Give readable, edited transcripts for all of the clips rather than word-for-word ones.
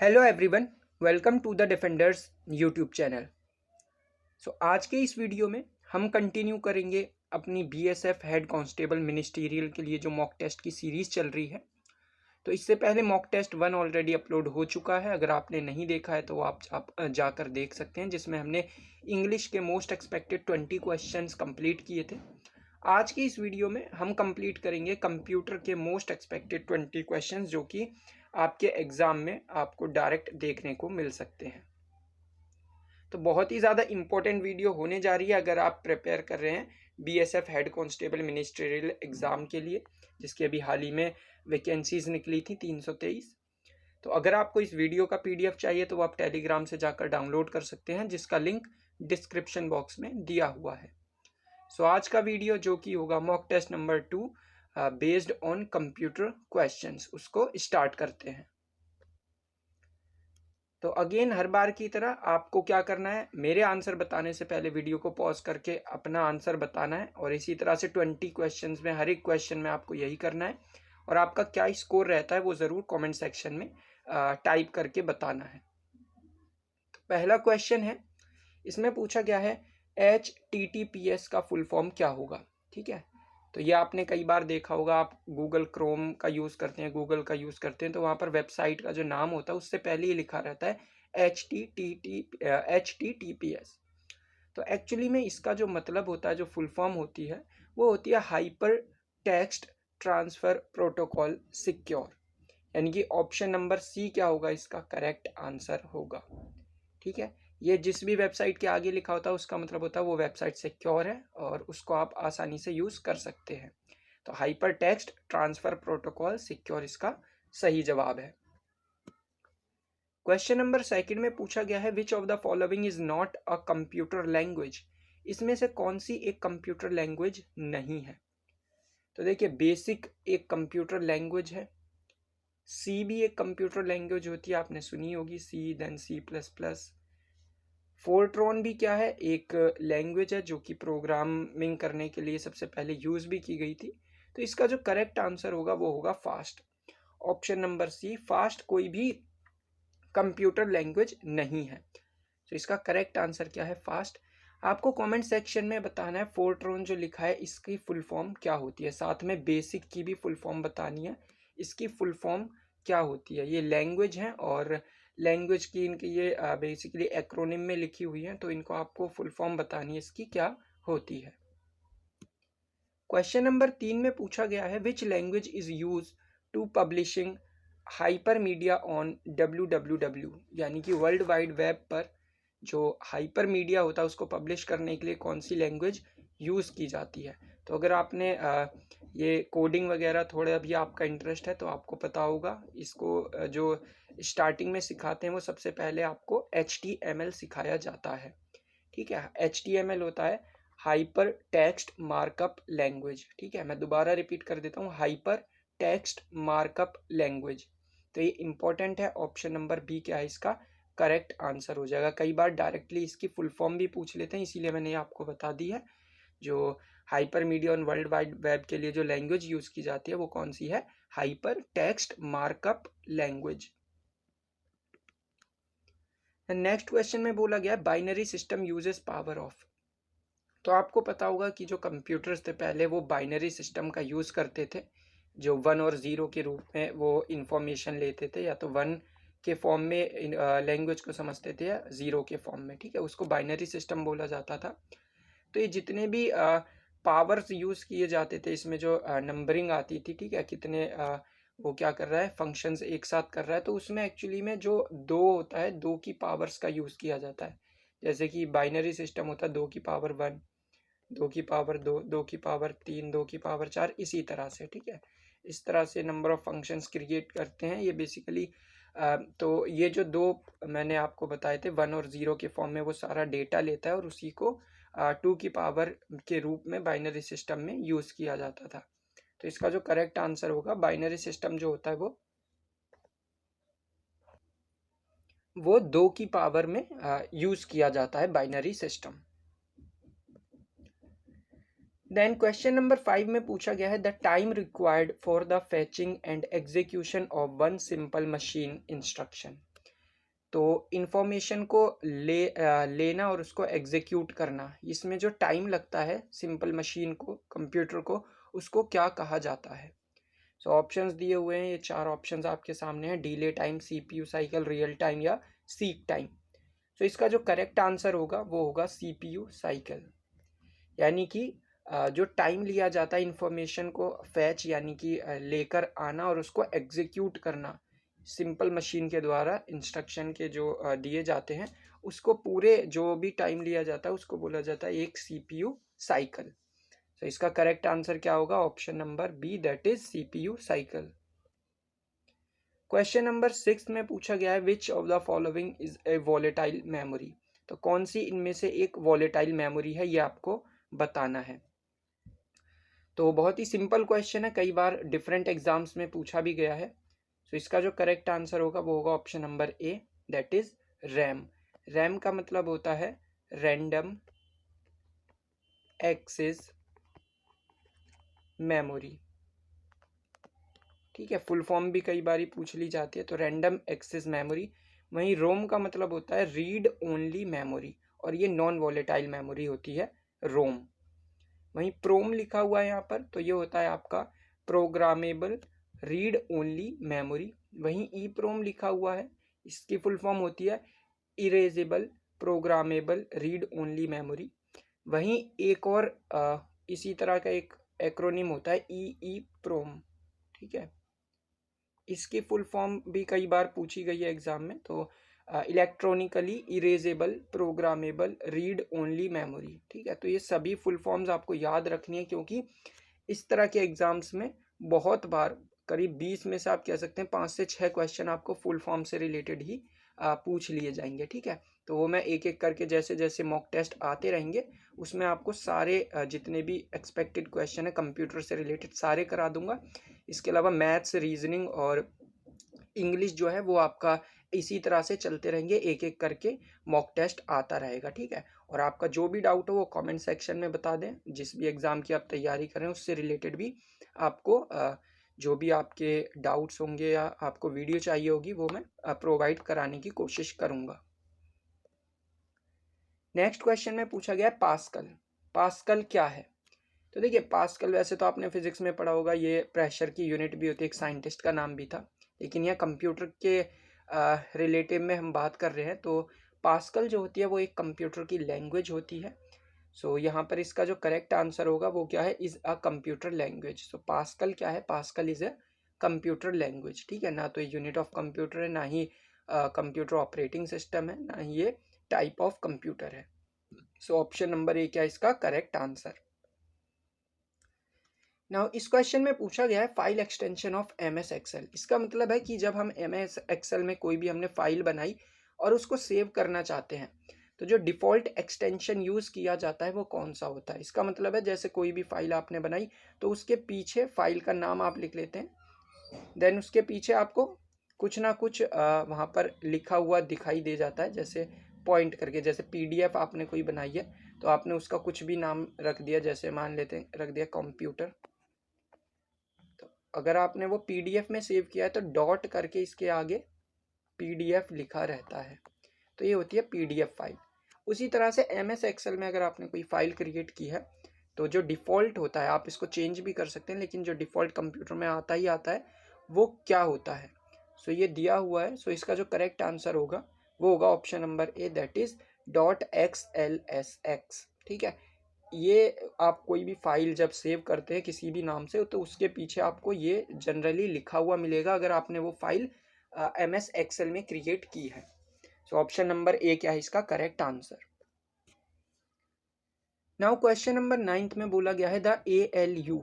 Hello everyone, welcome to the Defenders YouTube channel. आज के इस वीडियो में हम कंटिन्यू करेंगे अपनी बीएसएफ हेड कांस्टेबल मिनिस्टीरियल के लिए जो मॉक टेस्ट की सीरीज़ चल रही है। तो इससे पहले मॉक टेस्ट 1 ऑलरेडी अपलोड हो चुका है। अगर आपने नहीं देखा है तो आप जाकर देख सकते हैं, जिसमें हमने इंग्लिश के मोस्ट एक्सपेक्टेड 20 क्वेश्चंस कंप्लीट किए थे। आज की इस वीडियो में हम कंप्लीट करेंगे कंप्यूटर के मोस्ट एक्सपेक्टेड 20 क्वेश्चंस, जो कि आपके एग्ज़ाम में आपको डायरेक्ट देखने को मिल सकते हैं। तो बहुत ही ज़्यादा इंपॉर्टेंट वीडियो होने जा रही है अगर आप प्रिपेयर कर रहे हैं BSF head constable ministerial exam के लिए, जिसकी अभी हाल ही में वैकेंसीज निकली थी 323। तो अगर आपको इस वीडियो का पीडीएफ चाहिए तो वो आप टेलीग्राम से जाकर डाउनलोड कर सकते हैं, जिसका लिंक डिस्क्रिप्शन बॉक्स में दिया हुआ है। आज का वीडियो जो कि होगा mock test number 2 based on computer questions, उसको स्टार्ट करते हैं। तो अगेन हर बार की तरह आपको क्या करना है, मेरे आंसर बताने से पहले वीडियो को पॉज करके अपना आंसर बताना है, और इसी तरह से 20 क्वेश्चंस में हर एक क्वेश्चन में आपको यही करना है, और आपका क्या स्कोर रहता है वो ज़रूर कमेंट सेक्शन में टाइप करके बताना है। तो पहला क्वेश्चन है, इसमें पूछा गया है HTTPS का फुल फॉर्म क्या होगा। ठीक है, तो ये आपने कई बार देखा होगा, आप गूगल क्रोम का यूज़ करते हैं, गूगल का यूज़ करते हैं, तो वहाँ पर वेबसाइट का जो नाम होता है उससे पहले ही लिखा रहता है HTTPS। तो एक्चुअली में इसका जो मतलब होता है, जो फुल फॉर्म होती है, वो होती है hyper text transfer protocol secure, यानी कि ऑप्शन नंबर सी क्या होगा, इसका करेक्ट आंसर होगा। ठीक है, ये जिस भी वेबसाइट के आगे लिखा होता है उसका मतलब होता है वो वेबसाइट सिक्योर है और उसको आप आसानी से यूज़ कर सकते हैं। तो hyper text transfer protocol secure इसका सही जवाब है। क्वेश्चन नंबर सेकंड में पूछा गया है which of the following is not a computer language. इसमें से कौन सी एक कंप्यूटर लैंग्वेज नहीं है। तो देखिए, बेसिक एक कंप्यूटर लैंग्वेज है, सी भी एक कंप्यूटर लैंग्वेज होती है, आपने सुनी होगी सी, देन C++। फोर्ट्रॉन भी क्या है, एक लैंग्वेज है जो कि प्रोग्रामिंग करने के लिए सबसे पहले यूज़ भी की गई थी। तो इसका जो करेक्ट आंसर होगा वो होगा fast, option number C, fast कोई भी कंप्यूटर लैंग्वेज नहीं है। तो इसका करेक्ट आंसर क्या है, फास्ट। आपको कमेंट सेक्शन में बताना है फोर्ट्रॉन जो लिखा है इसकी फुल फॉर्म क्या होती है, साथ में बेसिक की भी फुल फॉर्म बतानी है, इसकी फुल फॉर्म क्या होती है। ये लैंग्वेज है और लैंग्वेज की इनकी ये बेसिकली एक्रोनिम में लिखी हुई है, तो इनको आपको फुल फॉर्म बतानी है इसकी क्या होती है। क्वेश्चन नंबर 3 में पूछा गया है which language is use to publishing hyper media on www, यानी कि वर्ल्ड वाइड वेब पर जो हाइपर मीडिया होता है उसको पब्लिश करने के लिए कौन सी लैंग्वेज यूज़ की जाती है। तो अगर आपने ये कोडिंग वगैरह थोड़ा भी आपका इंटरेस्ट है तो आपको पता होगा, इसको जो स्टार्टिंग में सिखाते हैं वो सबसे पहले आपको HTML सिखाया जाता है। ठीक है, HTML होता है हाइपर टेक्स्ट मार्कअप लैंग्वेज। ठीक है, मैं दोबारा रिपीट कर देता हूँ, हाइपर टेक्स्ट मार्कअप लैंग्वेज। तो ये इंपॉर्टेंट है, ऑप्शन नंबर बी क्या है इसका करेक्ट आंसर हो जाएगा। कई बार डायरेक्टली इसकी फुल फॉर्म भी पूछ लेते हैं, इसीलिए मैंने आपको बता दी है। जो hyper media on world wide web के लिए जो लैंग्वेज यूज़ की जाती है वो कौन सी है, hyper text markup language. Next question में बोला गया binary system uses power of. तो आपको पता होगा कि जो कंप्यूटर्स थे पहले वो बाइनरी सिस्टम का यूज़ करते थे, जो 1 और 0 के रूप में वो इंफॉर्मेशन लेते थे, या तो 1 के फॉर्म में लैंग्वेज को समझते थे या 0 के फॉर्म में। ठीक है, उसको बाइनरी सिस्टम बोला जाता था। तो ये जितने भी पावर्स यूज़ किए जाते थे, इसमें जो नंबरिंग आती थी, ठीक है, कितने वो क्या कर रहा है, फंक्शंस एक साथ कर रहा है, तो उसमें एक्चुअली में जो 2 होता है, 2 की पावर्स का यूज़ किया जाता है। जैसे कि बाइनरी सिस्टम होता है 2 की पावर 1, 2 की पावर 2, 2 की पावर 3, 2 की पावर 4, इसी तरह से। ठीक है, इस तरह से नंबर ऑफ फंक्शंस क्रिएट करते हैं ये बेसिकली। तो ये जो 2 मैंने आपको बताए थे 1 और 0 के फॉर्म में, वो सारा डेटा लेता है और उसी को 2 की पावर के रूप में बाइनरी सिस्टम में यूज़ किया जाता था। तो इसका जो करेक्ट आंसर होगा, बाइनरी सिस्टम जो होता है वो 2 की पावर में यूज़ किया जाता है binary system. Then question number 5 में पूछा गया है the time required for the fetching and execution of one simple machine instruction. तो इंफॉर्मेशन को लेना और उसको एग्जीक्यूट करना, इसमें जो टाइम लगता है सिंपल मशीन को, कंप्यूटर को, उसको क्या कहा जाता है। सो ऑप्शंस दिए हुए हैं, ये 4 ऑप्शंस आपके सामने हैं, delay time, CPU cycle, real time या सीक टाइम। सो इसका जो करेक्ट आंसर होगा वो होगा सीपीयू साइकिल। यानी कि जो टाइम लिया जाता है इंफॉर्मेशन को फैच यानी कि लेकर आना और उसको एग्जीक्यूट करना सिंपल मशीन के द्वारा, इंस्ट्रक्शन के जो दिए जाते हैं, उसको पूरे जो भी टाइम लिया जाता है उसको बोला जाता है एक सीपीयू साइकिल। तो इसका करेक्ट आंसर क्या होगा, option number B, that is CPU cycle. Question number 6 में पूछा गया है which of the following is a volatile memory. तो कौन सी इनमें से एक वॉलेटाइल मेमोरी है, ये आपको बताना है। तो बहुत ही सिंपल क्वेश्चन है, कई बार डिफरेंट एग्जाम्स में पूछा भी गया है। तो इसका जो करेक्ट आंसर होगा वो होगा option number A, that is RAM. RAM का मतलब होता है रैंडम एक्सेस मेमोरी। ठीक है, फुल फॉर्म भी कई बार पूछ ली जाती है, तो रैंडम एक्सेस मेमोरी। वहीं रोम का मतलब होता है रीड ओनली मेमोरी, और ये नॉन वॉलेटाइल मेमोरी होती है रोम। वहीं प्रोम लिखा हुआ है यहाँ पर, तो ये होता है आपका प्रोग्रामेबल रीड ओनली मेमोरी। वहीं ई प्रोम लिखा हुआ है, इसकी फुल फॉर्म होती है erasable programmable read only memory. वहीं एक और इसी तरह का एक एक्रोनिम होता है ई प्रोम। ठीक है, इसकी फुल फॉर्म भी कई बार पूछी गई है एग्जाम में, तो electronically erasable programmable read only memory. ठीक है, तो ये सभी फुल फॉर्म्स आपको याद रखनी है, क्योंकि इस तरह के एग्जाम्स में बहुत बार, करीब 20 में से आप कह सकते हैं 5 से 6 क्वेश्चन आपको फुल फॉर्म से रिलेटेड ही पूछ लिए जाएंगे। ठीक है, तो वो मैं एक एक करके जैसे जैसे मॉक टेस्ट आते रहेंगे उसमें आपको सारे जितने भी एक्सपेक्टेड क्वेश्चन है कंप्यूटर से रिलेटेड सारे करा दूंगा। इसके अलावा मैथ्स, रीजनिंग और इंग्लिश जो है वो आपका इसी तरह से चलते रहेंगे, एक एक करके मॉक टेस्ट आता रहेगा। ठीक है, और आपका जो भी डाउट हो वो कमेंट सेक्शन में बता दें, जिस भी एग्ज़ाम की आप तैयारी करें उससे रिलेटेड भी आपको जो भी आपके डाउट्स होंगे या आपको वीडियो चाहिए होगी वो मैं प्रोवाइड कराने की कोशिश करूँगा। नेक्स्ट क्वेश्चन में पूछा गया है पास्कल। पास्कल क्या है? तो देखिए, पास्कल वैसे तो आपने फिजिक्स में पढ़ा होगा, ये प्रेशर की यूनिट भी होती है, एक साइंटिस्ट का नाम भी था, लेकिन यह कंप्यूटर के रिलेटिव में हम बात कर रहे हैं। तो पास्कल जो होती है वो एक कंप्यूटर की लैंग्वेज होती है। सो यहाँ पर इसका जो करेक्ट आंसर होगा वो क्या है, is a computer language. So pascal क्या है, pascal is a computer language. ठीक है, ना तो यूनिट ऑफ कंप्यूटर है, ना ही कंप्यूटर ऑपरेटिंग सिस्टम है, ना ही ये टाइप ऑफ कंप्यूटर है। सो ऑप्शन नंबर ए क्या इसका करेक्ट आंसर। नाउ इस क्वेश्चन में पूछा गया है file extension of M S Excel. इसका मतलब है कि जब हम एम एस एक्सेल में कोई भी हमने फाइल बनाई और उसको सेव करना चाहते हैं, तो जो डिफ़ॉल्ट एक्सटेंशन यूज़ किया जाता है वो कौन सा होता है। इसका मतलब है जैसे कोई भी फाइल आपने बनाई तो उसके पीछे फाइल का नाम आप लिख लेते हैं, देन उसके पीछे आपको कुछ ना कुछ वहाँ पर लिखा हुआ दिखाई दे जाता है, जैसे पॉइंट करके। जैसे पीडीएफ आपने कोई बनाई है तो आपने उसका कुछ भी नाम रख दिया, जैसे मान लेते हैं रख दिया कंप्यूटर। अगर आपने वो पीडीएफ में सेव किया है तो डॉट करके इसके आगे पीडीएफ लिखा रहता है, तो ये होती है पीडीएफ फाइल। उसी तरह से एम एस एक्सेल में अगर आपने कोई फाइल क्रिएट की है तो जो डिफ़ॉल्ट होता है, आप इसको चेंज भी कर सकते हैं, लेकिन जो डिफ़ॉल्ट कंप्यूटर में आता ही आता है वो क्या होता है। सो ये दिया हुआ है, सो इसका जो करेक्ट आंसर होगा वो होगा option number A, that is .xlsx। ठीक है, ये आप कोई भी फाइल जब सेव करते हैं किसी भी नाम से तो उसके पीछे आपको ये जनरली लिखा हुआ मिलेगा अगर आपने वो फाइल एम एस एक्सेल में क्रिएट की है। सो ऑप्शन नंबर ए क्या है इसका correct answer. Now question number 9 में बोला गया है the ALU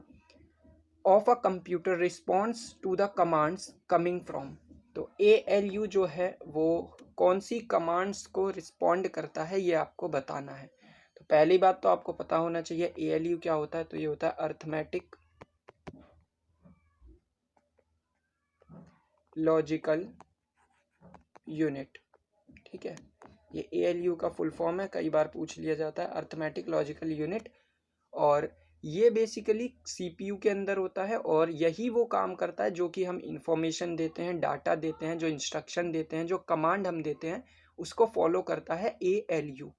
of a computer response to the commands coming from. तो ALU जो है वो कौन सी कमांड्स को रिस्पॉन्ड करता है ये आपको बताना है। तो पहली बात तो आपको पता होना चाहिए ALU क्या होता है, तो ये होता है अर्थमेटिक लॉजिकल यूनिट। ठीक है, ये ALU का फुल फॉर्म है, कई बार पूछ लिया जाता है, अर्थमेटिक लॉजिकल यूनिट। और ये बेसिकली सीपीयू के अंदर होता है और यही वो काम करता है जो कि हम इंफॉर्मेशन देते हैं, डाटा देते हैं, जो इंस्ट्रक्शन देते हैं, जो कमांड हम देते हैं, उसको फॉलो करता है ALU।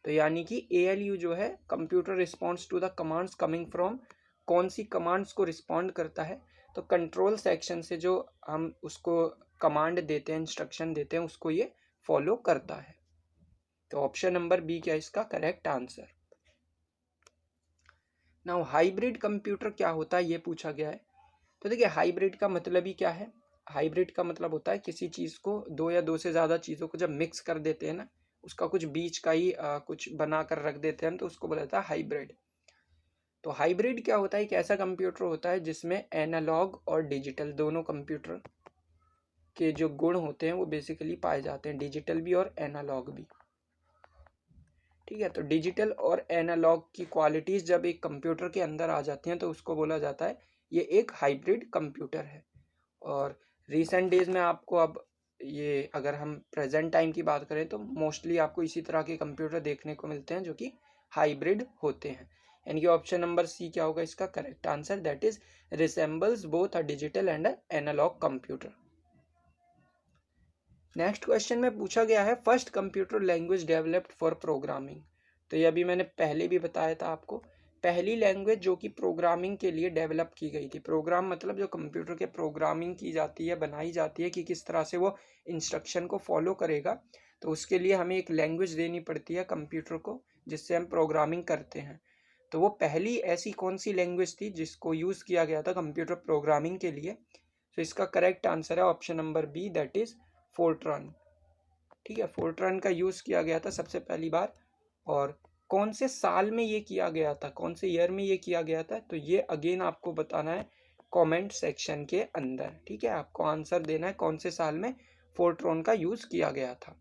तो यानी कि ALU जो है computer response to the commands coming from, कौन सी कमांड्स को रिस्पॉन्ड करता है, तो कंट्रोल सेक्शन से जो हम उसको कमांड देते हैं, इंस्ट्रक्शन देते हैं, उसको ये फॉलो करता है। तो ऑप्शन नंबर बी क्या इसका correct answer. Now hybrid computer क्या होता है ये पूछा गया है। तो देखिए हाइब्रिड का मतलब ही क्या है, हाइब्रिड का मतलब होता है किसी चीज़ को, दो या दो से ज़्यादा चीज़ों को जब मिक्स कर देते हैं ना, उसका कुछ बीच का ही कुछ बना कर रख देते हैं, तो उसको बोला जाता है हाइब्रिड। तो हाइब्रिड क्या होता है, एक ऐसा कंप्यूटर होता है जिसमें एनालॉग और डिजिटल दोनों कंप्यूटर के जो गुण होते हैं वो बेसिकली पाए जाते हैं, डिजिटल भी और एनालॉग भी। ठीक है, तो डिजिटल और एनालॉग की क्वालिटीज़ जब एक कंप्यूटर के अंदर आ जाती हैं तो उसको बोला जाता है ये एक हाइब्रिड कंप्यूटर है। और रिसेंट डेज में आपको अब ये अगर हम प्रेजेंट टाइम की बात करें तो मोस्टली आपको इसी तरह के कंप्यूटर देखने को मिलते हैं जो कि हाइब्रिड होते हैं। यानी कि ऑप्शन नंबर सी क्या होगा इसका correct answer, that is resembles both a digital and analog computer. Next question में पूछा गया है first computer language developed for programming. तो ये अभी मैंने पहले भी बताया था आपको, पहली लैंग्वेज जो कि प्रोग्रामिंग के लिए डेवलप की गई थी, प्रोग्राम मतलब जो कंप्यूटर के प्रोग्रामिंग की जाती है, बनाई जाती है कि किस तरह से वो इंस्ट्रक्शन को फॉलो करेगा, तो उसके लिए हमें एक लैंग्वेज देनी पड़ती है कंप्यूटर को जिससे हम प्रोग्रामिंग करते हैं। तो वो पहली ऐसी कौन सी लैंग्वेज थी जिसको यूज़ किया गया था कंप्यूटर प्रोग्रामिंग के लिए। तो इसका करेक्ट आंसर है option number B, that is Fortran. ठीक है, फोर्ट्रन का यूज़ किया गया था सबसे पहली बार। और कौन से साल में ये किया गया था, कौन से ईयर में ये किया गया था, तो ये अगेन आपको बताना है कमेंट सेक्शन के अंदर। ठीक है, आपको आंसर देना है कौन से साल में फोर्ट्रन का यूज़ किया गया था।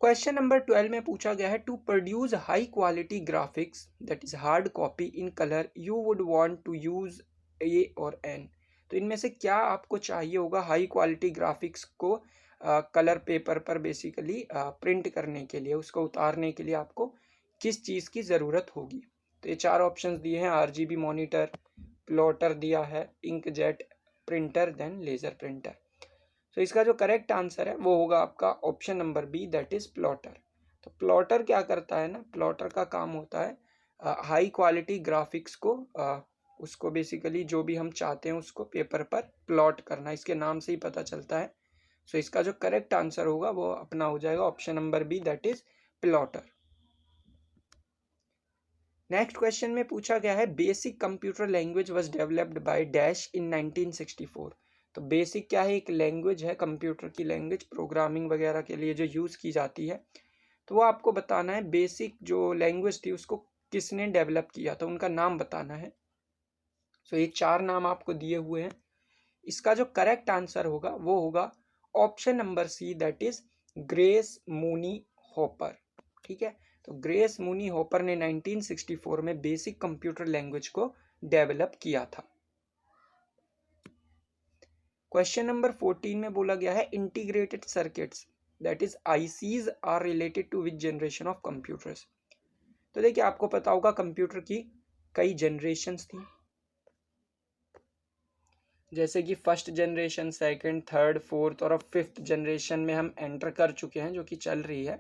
क्वेश्चन नंबर 12 में पूछा गया है to produce high quality graphics that is hard copy in colour you would want to use a और एन। तो इनमें से क्या आपको चाहिए होगा हाई क्वालिटी ग्राफिक्स को कलर पेपर पर बेसिकली प्रिंट करने के लिए, उसको उतारने के लिए आपको किस चीज़ की ज़रूरत होगी। तो ये चार ऑप्शंस दिए हैं, RGB मॉनिटर, प्लॉटर दिया है, inkjet printer, then laser printer. तो इसका जो करेक्ट आंसर है वो होगा आपका option number B, that is plotter. तो प्लॉटर क्या करता है ना, प्लॉटर का काम होता है हाई क्वालिटी ग्राफिक्स को उसको बेसिकली जो भी हम चाहते हैं उसको पेपर पर प्लॉट करना, इसके नाम से ही पता चलता है। सो इसका जो करेक्ट आंसर होगा वो अपना हो जाएगा option number B, that is plotter. Next question में पूछा गया है BASIC computer language was developed by dash in 1964। तो बेसिक क्या है, एक लैंग्वेज है कंप्यूटर की लैंग्वेज, प्रोग्रामिंग वगैरह के लिए जो यूज़ की जाती है। तो वो आपको बताना है बेसिक जो लैंग्वेज थी उसको किसने डेवलप किया था, उनका नाम बताना है। सो ये चार नाम आपको दिए हुए हैं, इसका जो करेक्ट आंसर होगा वो होगा option number C, that is Grace Mooney Hopper. ठीक है, तो ग्रेस मूनी हॉपर ने 1964 में बेसिक कंप्यूटर लैंग्वेज को डेवलप किया था। क्वेश्चन नंबर 14 में बोला गया है integrated circuits that is ICs are related to which generation of computers. तो देखिए आपको पता होगा कंप्यूटर की कई जनरेशन्स थी, जैसे कि first generation, second, third, fourth और अब फिफ्थ जनरेशन में हम एंटर कर चुके हैं जो कि चल रही है।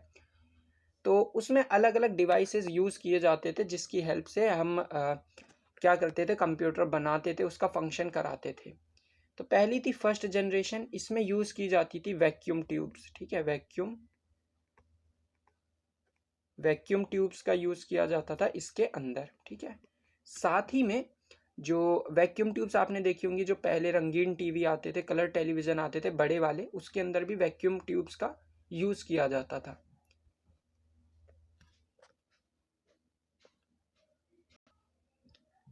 तो उसमें अलग अलग डिवाइसेस यूज़ किए जाते थे जिसकी हेल्प से हम क्या करते थे, कंप्यूटर बनाते थे, उसका फंक्शन कराते थे। तो पहली थी फर्स्ट जनरेशन, इसमें यूज़ की जाती थी वैक्यूम ट्यूब्स। ठीक है, वैक्यूम ट्यूब्स का यूज़ किया जाता था इसके अंदर। ठीक है, साथ ही में जो वैक्यूम ट्यूब्स आपने देखी होंगी, जो पहले रंगीन टीवी आते थे, कलर टेलीविज़न आते थे बड़े वाले, उसके अंदर भी वैक्यूम ट्यूब्स का यूज़ किया जाता था।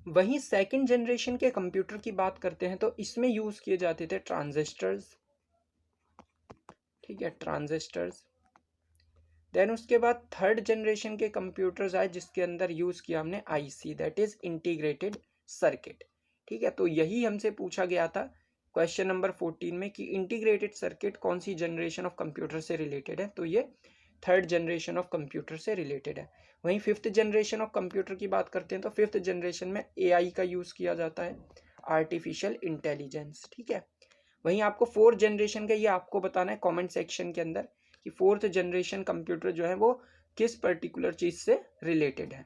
वहीं सेकंड जनरेशन के कंप्यूटर की बात करते हैं तो इसमें यूज़ किए जाते थे ट्रांजिस्टर्स। ठीक है, ट्रांजिस्टर्स। देन उसके बाद थर्ड जनरेशन के कंप्यूटर्स आए जिसके अंदर यूज़ किया हमने IC, that is integrated circuit. ठीक है, तो यही हमसे पूछा गया था क्वेश्चन नंबर 14 में कि इंटीग्रेटेड सर्किट कौन सी जनरेशन ऑफ कंप्यूटर से रिलेटेड है। तो ये थर्ड जनरेशन ऑफ कंप्यूटर से रिलेटेड है। वहीं फिफ्थ जनरेशन ऑफ कंप्यूटर की बात करते हैं तो फिफ्थ जनरेशन में एआई का यूज़ किया जाता है, आर्टिफिशियल इंटेलिजेंस। ठीक है, वहीं आपको फोर्थ जनरेशन का ये आपको बताना है कमेंट सेक्शन के अंदर कि फोर्थ जनरेशन कंप्यूटर जो है वो किस पर्टिकुलर चीज से रिलेटेड है।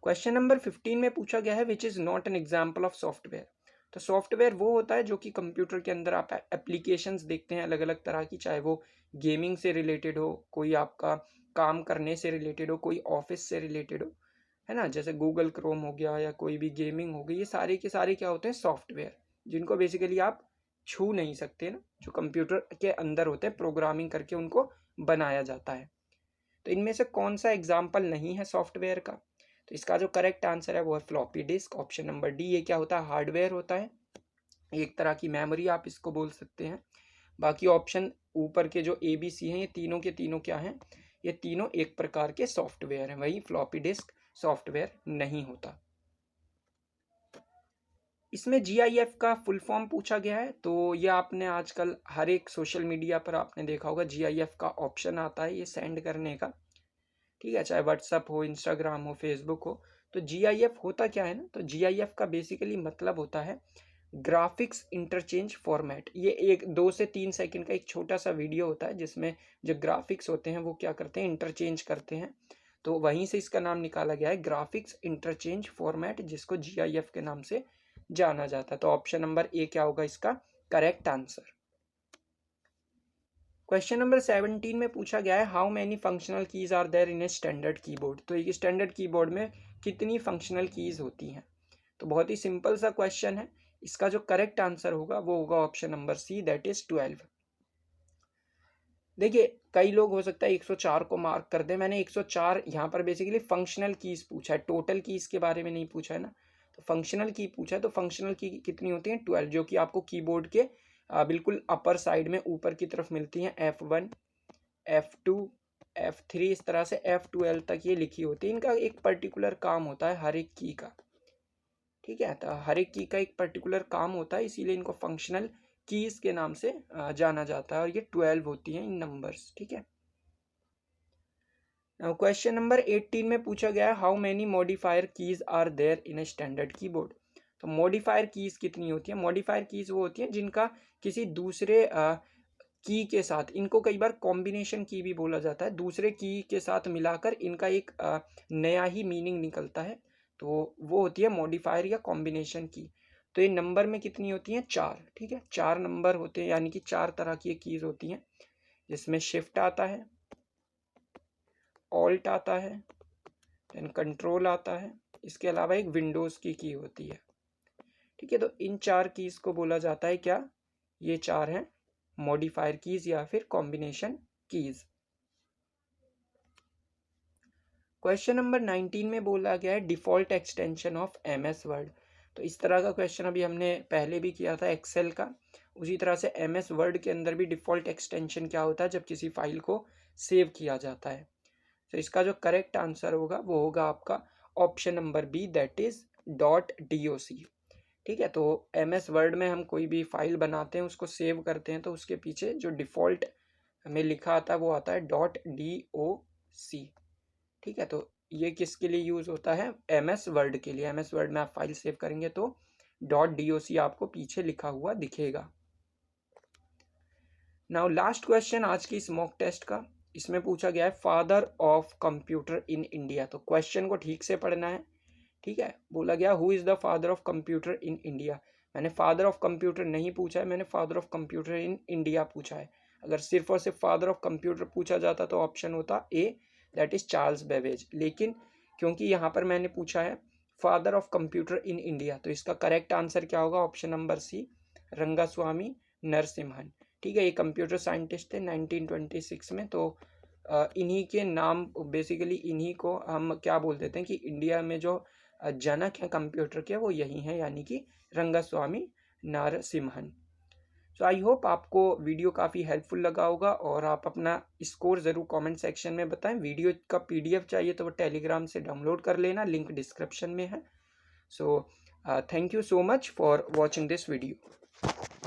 क्वेश्चन नंबर 15 में पूछा गया है which is not an example of software. तो सॉफ्टवेयर वो होता है जो कि कंप्यूटर के अंदर आप एप्लीकेशंस देखते हैं अलग अलग तरह की, चाहे वो गेमिंग से रिलेटेड हो, कोई आपका काम करने से रिलेटेड हो, कोई ऑफिस से रिलेटेड हो, है ना, जैसे गूगल क्रोम हो गया या कोई भी गेमिंग हो गई, ये सारे के सारे क्या होते हैं, सॉफ्टवेयर, जिनको बेसिकली आप छू नहीं सकते ना, जो कंप्यूटर के अंदर होते हैं, प्रोग्रामिंग करके उनको बनाया जाता है। तो इनमें से कौन सा एग्जाम्पल नहीं है सॉफ्टवेयर का? तो इसका जो करेक्ट आंसर है वो है floppy disk, option number D. ये क्या होता है, हार्डवेयर होता है, एक तरह की मेमोरी आप इसको बोल सकते हैं। बाकी ऑप्शन ऊपर के जो ए बी सी हैं, ये तीनों के तीनों क्या हैं, ये तीनों एक प्रकार के सॉफ्टवेयर हैं, वही फ्लॉपी डिस्क सॉफ्टवेयर नहीं होता। इसमें GIF का फुल फॉर्म पूछा गया है, तो ये आपने आजकल हर एक सोशल मीडिया पर आपने देखा होगा GIF का ऑप्शन आता है ये सेंड करने का। ठीक है, चाहे व्हाट्सअप हो, इंस्टाग्राम हो, फेसबुक हो। तो GIF होता क्या है ना, तो GIF का बेसिकली मतलब होता है ग्राफिक्स इंटरचेंज फॉर्मेट। ये एक 2 से 3 सेकंड का एक छोटा सा वीडियो होता है जिसमें जो ग्राफिक्स होते हैं वो क्या करते हैं, इंटरचेंज करते हैं। तो वहीं से इसका नाम निकाला गया है ग्राफिक्स इंटरचेंज फॉर्मेट, जिसको GIF के नाम से जाना जाता है। तो ऑप्शन नंबर ए क्या होगा इसका करेक्ट आंसर। क्वेश्चन नंबर 17 में पूछा गया है how many functional keys are there in a standard keyboard. तो एक स्टैंडर्ड कीबोर्ड में कितनी फंक्शनल कीज होती हैं? तो बहुत ही सिंपल सा क्वेश्चन है, इसका जो करेक्ट आंसर होगा वो होगा option number C, that is 12। देखिए कई लोग हो सकता है 104 को मार्क कर दे, मैंने 104 यहाँ पर बेसिकली फंक्शनल कीज पूछा है, टोटल कीज के बारे में नहीं पूछा है ना। तो फंक्शनल की पूछा है, तो फंक्शनल की कितनी होती हैं, 12, जो कि आपको कीबोर्ड के बिल्कुल अपर साइड में ऊपर की तरफ मिलती हैं। F1, F2, F3, इस तरह से F12 तक ये लिखी होती है। इनका एक पर्टिकुलर काम होता है हर एक की का। ठीक है, तो हर एक की का एक पर्टिकुलर काम होता है, इसीलिए इनको फंक्शनल कीज के नाम से जाना जाता है, और ये 12 होती हैं इन नंबर्स। ठीक है, क्वेश्चन नंबर 18 में पूछा गया है how many modifier keys are there in a standard keyboard. तो मॉडिफायर कीज कितनी होती है? मॉडिफायर कीज वो होती हैं जिनका किसी दूसरे की के साथ, इनको कई बार कॉम्बिनेशन की भी बोला जाता है, दूसरे की के साथ मिलाकर इनका एक नया ही मीनिंग निकलता है, तो वो होती है मॉडिफायर या कॉम्बिनेशन की। तो ये नंबर में कितनी होती हैं, 4। ठीक है, 4 नंबर होते हैं, यानी कि 4 तरह की कीज होती हैं, जिसमें शिफ्ट आता है, ऑल्ट आता है, देन कंट्रोल आता है, इसके अलावा एक विंडोज की होती है। ठीक है, तो इन 4 कीज को बोला जाता है क्या, ये 4 हैं मॉडिफायर कीज या फिर कॉम्बिनेशन कीज। क्वेश्चन नंबर 19 में बोला गया है default extension of MS word. तो इस तरह का क्वेश्चन अभी हमने पहले भी किया था एक्सेल का, उसी तरह से MS वर्ड के अंदर भी डिफॉल्ट एक्सटेंशन क्या होता है जब किसी फाइल को सेव किया जाता है। तो इसका जो करेक्ट आंसर होगा वो होगा आपका option number B, that is .doc। ठीक है, तो MS वर्ड में हम कोई भी फाइल बनाते हैं, उसको सेव करते हैं, तो उसके पीछे जो डिफ़ॉल्ट हमें लिखा आता है वो आता है .doc। ठीक है, तो ये किसके लिए यूज़ होता है, MS वर्ड के लिए। MS वर्ड में आप फाइल सेव करेंगे तो .doc आपको पीछे लिखा हुआ दिखेगा। नाउ लास्ट क्वेश्चन आज की इस मॉक टेस्ट का, इसमें पूछा गया है father of computer in India. तो क्वेश्चन को ठीक से पढ़ना है। ठीक है, बोला गया who is the father of computer in India. मैंने फादर ऑफ कंप्यूटर नहीं पूछा है, मैंने father of computer in India पूछा है। अगर सिर्फ और सिर्फ फादर ऑफ कंप्यूटर पूछा जाता तो ऑप्शन होता A, that is Charles Babbage. लेकिन क्योंकि यहाँ पर मैंने पूछा है father of computer in India, तो इसका करेक्ट आंसर क्या होगा, option number C, Rangaswamy Narasimhan. ठीक है, ये कंप्यूटर साइंटिस्ट थे 1926 में। तो इन्हीं के नाम, बेसिकली इन्हीं को हम क्या बोल देते हैं कि इंडिया में जो जनक हैं कंप्यूटर के वो यही हैं, यानी कि रंगास्वामी नरसिम्हन। सो आई होप आपको वीडियो काफ़ी हेल्पफुल लगा होगा, और आप अपना स्कोर ज़रूर कमेंट सेक्शन में बताएं। वीडियो का PDF चाहिए तो वो टेलीग्राम से डाउनलोड कर लेना, लिंक डिस्क्रिप्शन में है। So thank you so much for watching this video.